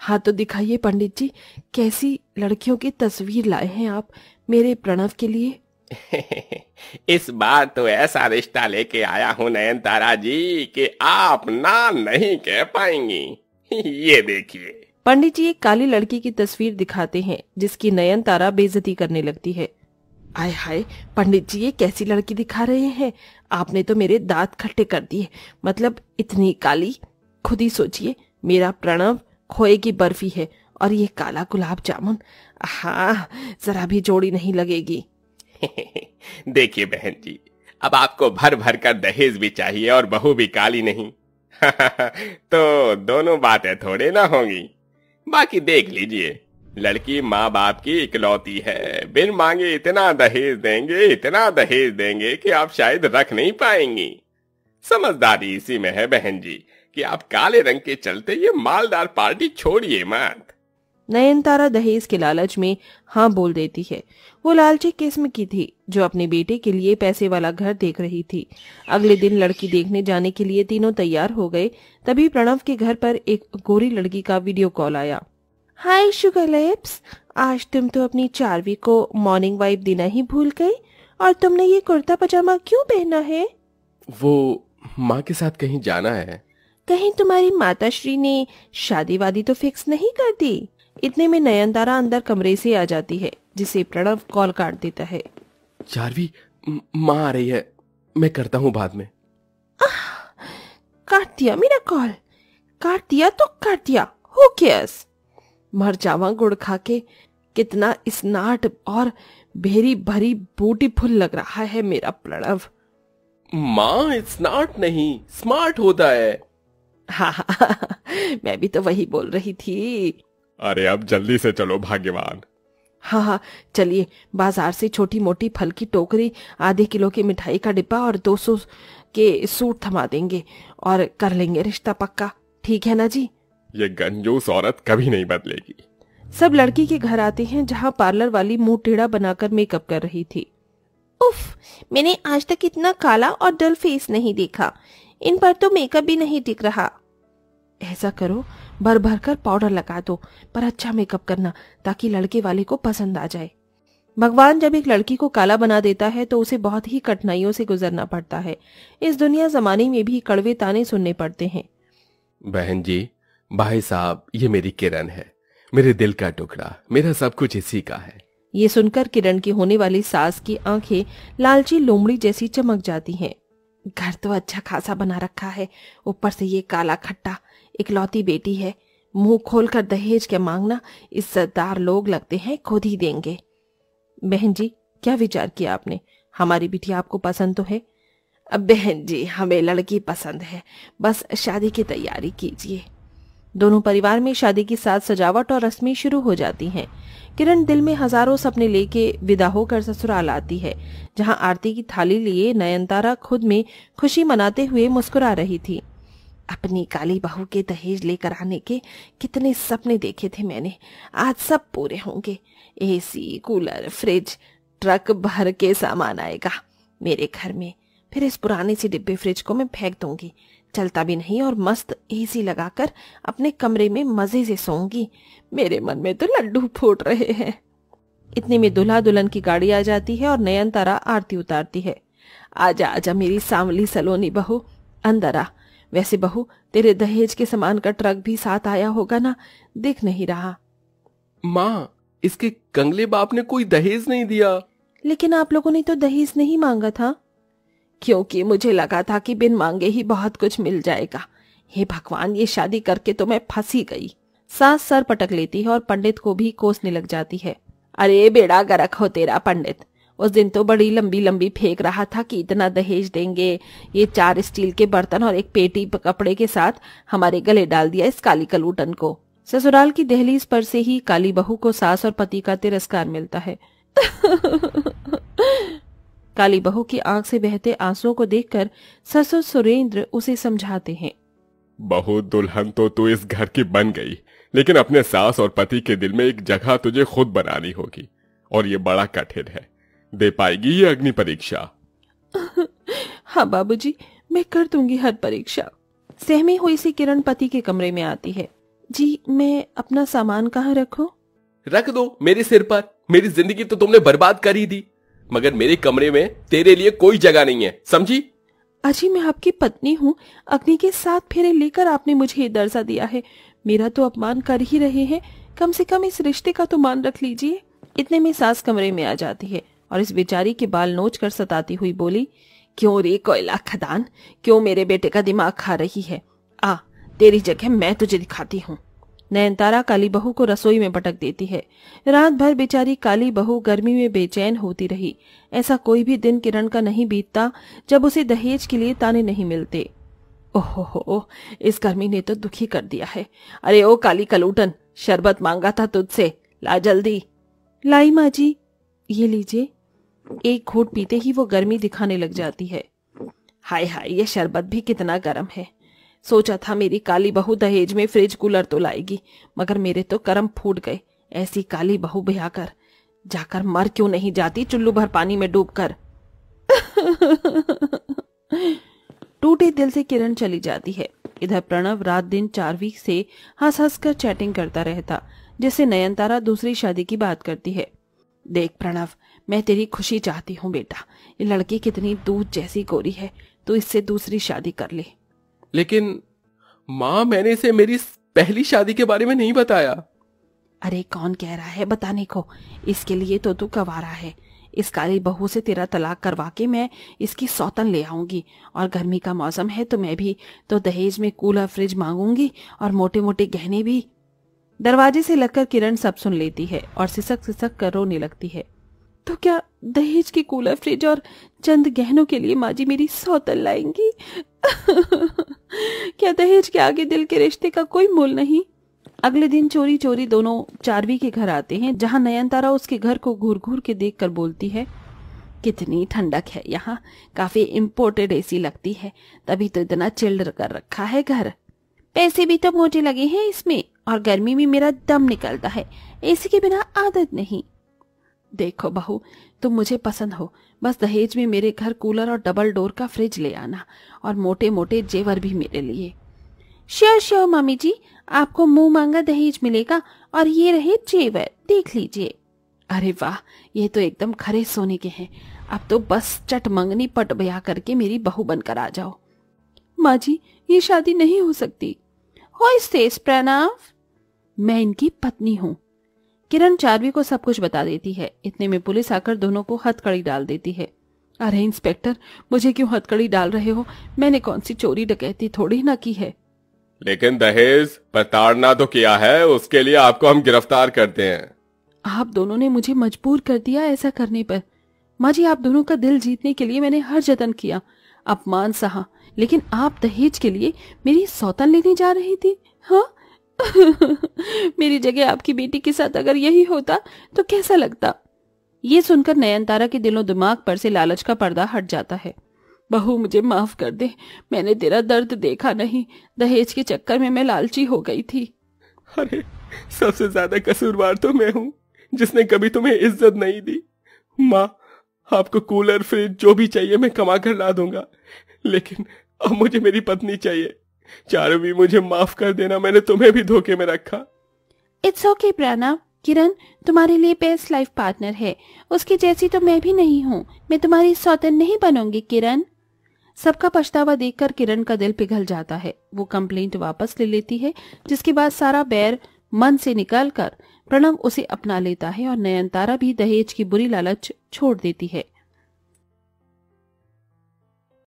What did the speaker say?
हाँ तो दिखाइए पंडित जी, कैसी लड़कियों की तस्वीर लाए हैं आप मेरे प्रणव के लिए। इस बार तो ऐसा रिश्ता लेके आया हूं नयनतारा जी कि आप ना नहीं कह पाएंगी। ये देखिए। पंडित जी एक काली लड़की की तस्वीर दिखाते हैं जिसकी नयनतारा बेइज्जती करने लगती है। आय हाय पंडित जी, ये कैसी लड़की दिखा रहे हैं? आपने तो मेरे दांत खट्टे कर दिए। मतलब इतनी काली। खुद ही सोचिए, मेरा प्रणव खोए की बर्फी है और ये काला गुलाब जामुन। हाँ, जरा भी जोड़ी नहीं लगेगी। देखिए बहन जी, अब आपको भर भर कर दहेज भी चाहिए और बहू भी काली नहीं। तो दोनों बातें थोड़े ना होंगी। बाकी देख लीजिए, लड़की माँ बाप की इकलौती है। बिन मांगे इतना दहेज देंगे कि आप शायद रख नहीं पाएंगी। समझदारी इसी में है बहन जी कि आप काले रंग के चलते ये मालदार पार्टी छोड़िए मत। नयनतारा दहेज के लालच में हाँ बोल देती है। वो लालची किस्म की थी जो अपने बेटे के लिए पैसे वाला घर देख रही थी। अगले दिन लड़की देखने जाने के लिए तीनों तैयार हो गए। तभी प्रणव के घर पर एक गोरी लड़की का वीडियो कॉल आया। हाय शुगर लिप्स, आज तुम तो अपनी चार्वी को मॉर्निंग वाइफ देना ही भूल गई। और तुमने ये कुर्ता पजामा क्यों पहना है? वो माँ के साथ कहीं जाना है। कहीं तुम्हारी माताश्री ने शादी वादी तो फिक्स नहीं कर दी? इतने में नयनतारा अंदर कमरे से आ जाती है जिसे प्रणव कॉल काट देता है। चार्वी, माँ आ रही है, मैं करता हूँ बाद में। काट दिया मेरा कॉल। काट दिया तो काट दिया, हो केयर्स। मर जावा गुड़ खा के। कितना स्नाट और भेरी भरी ब्यूटीफुल लग रहा है मेरा प्रणव। माँ, स्मार्ट नहीं स्मार्ट होता है। हाँ, मैं भी तो वही बोल रही थी। अरे अब जल्दी से चलो भाग्यवान। हाँ, चलिए, बाजार से छोटी मोटी फल की टोकरी, आधे किलो की मिठाई का डिब्बा और 200 के सूट थमा देंगे और कर लेंगे रिश्ता पक्का। ठीक है ना जी? ये कंजूस औरत कभी नहीं बदलेगी। सब लड़की के घर आते हैं जहाँ पार्लर वाली मुंह टेढ़ा बनाकर मेकअप कर रही थी। उफ, मैंने आज तक इतना काला और डल फेस नहीं देखा। इन पर तो मेकअप भी नहीं दिख रहा। ऐसा करो, भर भर कर पाउडर लगा दो, पर अच्छा मेकअप करना ताकि लड़के वाले को पसंद आ जाए। भगवान जब एक लड़की को काला बना देता है तो उसे बहुत ही कठिनाइयों से गुजरना पड़ता है। इस दुनिया जमाने में भी कड़वे ताने सुनने पड़ते हैं। बहन जी, भाई साहब, ये मेरी किरण है, मेरे दिल का टुकड़ा, मेरा सब कुछ इसी का है। ये सुनकर किरण की होने वाली सास की आंखें लालची लोमड़ी जैसी चमक जाती हैं। घर तो अच्छा खासा बना रखा है, ऊपर से ये काला खट्टा। इकलौती बेटी है, मुंह खोलकर दहेज के मांगना, इज्जतदार लोग लगते हैं खुद ही देंगे। बहन जी, क्या विचार किया आपने? हमारी बिटिया आपको पसंद तो है? अब बहन जी, हमें लड़की पसंद है, बस शादी की तैयारी कीजिए। दोनों परिवार में शादी की साज सजावट और रस्में शुरू हो जाती हैं। किरण दिल में हजारों सपने लेके विदा होकर ससुराल आती है, जहां आरती की थाली लिए नयनतारा खुद में खुशी मनाते हुए मुस्कुरा रही थी। अपनी काली बहू के दहेज लेकर आने के कितने सपने देखे थे मैंने, आज सब पूरे होंगे। एसी, कूलर, फ्रिज, ट्रक भर के सामान आएगा मेरे घर में। फिर इस पुराने से डिब्बे फ्रिज को मैं फेंक दूंगी, चलता भी नहीं, और मस्त एसी लगाकर अपने कमरे में मजे से सोऊंगी। मेरे मन में तो लड्डू फूट रहे हैं। इतने में दूल्हा दुल्हन की गाड़ी आ जाती है और नयनतारा आरती उतारती है। आजा आजा मेरी सांवली सलोनी बहू, अंदर आ। वैसे बहू, तेरे दहेज के सामान का ट्रक भी साथ आया होगा ना? दिख नहीं रहा। माँ, इसके कंगले बाप ने कोई दहेज नहीं दिया। लेकिन आप लोगों ने तो दहेज नहीं मांगा था। क्योंकि मुझे लगा था कि बिन मांगे ही बहुत कुछ मिल जाएगा। हे भगवान, ये शादी करके तो मैं फंसी गई। सास सर पटक लेती है और पंडित को भी कोसने लग जाती है। अरे बेड़ा गरक हो तेरा पंडित, उस दिन तो बड़ी लंबी लंबी फेंक रहा था कि इतना दहेज देंगे। ये 4 स्टील के बर्तन और एक पेटी कपड़े के साथ हमारे गले डाल दिया इस काली कलूटन को। ससुराल की दहलीज पर से ही काली बहू को सास और पति का तिरस्कार मिलता है। काली बहू की आंख से बहते आंसुओं को देखकर ससुर सुरेंद्र उसे समझाते हैं। बहू दुल्हन तो तू इस घर की बन गई, लेकिन अपने सास और पति के दिल में एक जगह तुझे खुद बनानी होगी, और ये बड़ा कठिन है। दे पाएगी ये अग्नि परीक्षा? हाँ बाबूजी, मैं कर दूंगी हर परीक्षा। सहमी हुई सी किरण पति के कमरे में आती है। जी, मैं अपना सामान कहाँ रखूं? रख दो मेरे सिर पर। मेरी जिंदगी तो तुमने बर्बाद कर ही दी, मगर मेरे कमरे में तेरे लिए कोई जगह नहीं है, समझी? अजी, मैं आपकी पत्नी हूँ। अग्नि के 7 फेरे लेकर आपने मुझे ये दर्जा दिया है। मेरा तो अपमान कर ही रहे हैं, कम से कम इस रिश्ते का तो मान रख लीजिए। इतने में सास कमरे में आ जाती है और इस बेचारी के बाल नोच कर सताती हुई बोली, क्यों रे कोयला खदान, क्यों मेरे बेटे का दिमाग खा रही है? आ, तेरी जगह मैं तुझे दिखाती हूँ। नयनतारा काली बहू को रसोई में पटक देती है। रात भर बेचारी काली बहू गर्मी में बेचैन होती रही। ऐसा कोई भी दिन किरण का नहीं बीतता जब उसे दहेज के लिए ताने नहीं मिलते। ओहो, इस गर्मी ने तो दुखी कर दिया है। अरे ओ काली कलूटन, शरबत मांगा था तुझसे, ला जल्दी। लाई माँ जी, ये लीजिए। एक घूंट पीते ही वो गर्मी दिखाने लग जाती है। हाय हाय, ये शरबत भी कितना गर्म है। सोचा था मेरी काली बहू दहेज में फ्रिज कूलर तो लाएगी, मगर मेरे तो कर्म फूट गए। ऐसी काली बहू ब्याह कर जाकर मर क्यों नहीं जाती चुल्लू भर पानी में डूबकर। टूटे दिल से किरण चली जाती है। इधर प्रणव रात दिन 4 वीक से हंस हंस कर चैटिंग करता रहता, जिससे नयनतारा दूसरी शादी की बात करती है। देख प्रणव, मैं तेरी खुशी चाहती हूँ बेटा। ये लड़की कितनी दूध जैसी गोरी है, तू इससे दूसरी शादी कर ले। लेकिन माँ, मैंने इसे मेरी पहली शादी के बारे में नहीं बताया। अरे कौन कह रहा है बताने को? इसके लिए तो तू गवारा है। इस काली बहू से तेरा तलाक करवा के मैं इसकी सौतन ले आऊंगी, और गर्मी का मौसम है तो मैं भी तो दहेज में कूलर फ्रिज मांगूंगी और मोटे मोटे गहने भी। दरवाजे से लगकर किरण सब सुन लेती है और सिसक सिसक कर रोने लगती है। तो क्या दहेज की कूलर फ्रिज और चंद गहनों के लिए माँ जी मेरी सौतन लाएंगी? क्या दहेज के आगे दिल के रिश्ते का कोई मोल नहीं? अगले दिन चोरी चोरी दोनों चारवी के घर आते हैं, जहां नयनतारा उसके घर को घूर घूर के देखकर बोलती है, कितनी ठंडक है यहाँ, काफी इम्पोर्टेड एसी लगती है, तभी तो इतना चिल्ड कर रखा है घर। पैसे भी तो मोटे लगे हैं इसमें, और गर्मी में मेरा दम निकलता है, एसी के बिना आदत नहीं। देखो बहू, तुम मुझे पसंद हो, बस दहेज में मेरे घर कूलर और डबल डोर का फ्रिज ले आना, और मोटे मोटे जेवर भी मेरे लिए। श्योर श्योर मम्मी जी, आपको मुंह मांगा दहेज मिलेगा, और ये रहे जेवर, देख लीजिए। अरे वाह, ये तो एकदम खरे सोने के हैं। अब तो बस चट मंगनी पट ब्याह करके मेरी बहू बनकर आ जाओ। माँ जी, ये शादी नहीं हो सकती। हो इस प्रणव, मैं इनकी पत्नी हूँ। किरण चारवी को सब कुछ बता देती है। इतने में पुलिस आकर दोनों को हथकड़ी डाल देती है। अरे इंस्पेक्टर, मुझे क्यों हथकड़ी डाल रहे हो? मैंने कौन सी चोरी डकैती थोड़ी ना की है। लेकिन दहेज प्रताड़ना तो किया है, उसके लिए आपको हम गिरफ्तार करते हैं। आप दोनों ने मुझे मजबूर कर दिया ऐसा करने पर। माँ जी, आप दोनों का दिल जीतने के लिए मैंने हर जतन किया, अपमान सहा, लेकिन आप दहेज के लिए मेरी सौतन लेने जा रही थी। हाँ मेरी जगह आपकी बेटी के साथ अगर यही होता तो कैसा लगता? ये सुनकर नयनतारा के दिलो दिमाग पर से लालच का पर्दा हट जाता है। बहू, मुझे माफ कर दे, मैंने तेरा दर्द देखा नहीं, दहेज के चक्कर में मैं लालची हो गई थी। अरे सबसे ज्यादा कसूरवार तो मैं हूँ, जिसने कभी तुम्हें इज्जत नहीं दी। माँ, आपको कूलर फ्रिज जो भी चाहिए मैं कमा कर ला दूंगा, लेकिन अब मुझे मेरी पत्नी चाहिए। चारवी, मुझे माफ कर देना, मैंने तुम्हें भी धोखे में रखा। इट्स ओके प्रणव, किरण तुम्हारे लिए बेस्ट लाइफ पार्टनर है, उसकी जैसी तो मैं भी नहीं हूँ। मैं तुम्हारी सौतन नहीं बनूंगी किरण। सबका पछतावा देखकर किरण का दिल पिघल जाता है। वो कंप्लेंट वापस ले लेती है, जिसके बाद सारा बैर मन से निकालकर प्रणव उसे अपना लेता है और नयनतारा भी दहेज की बुरी लालच छोड़ देती है।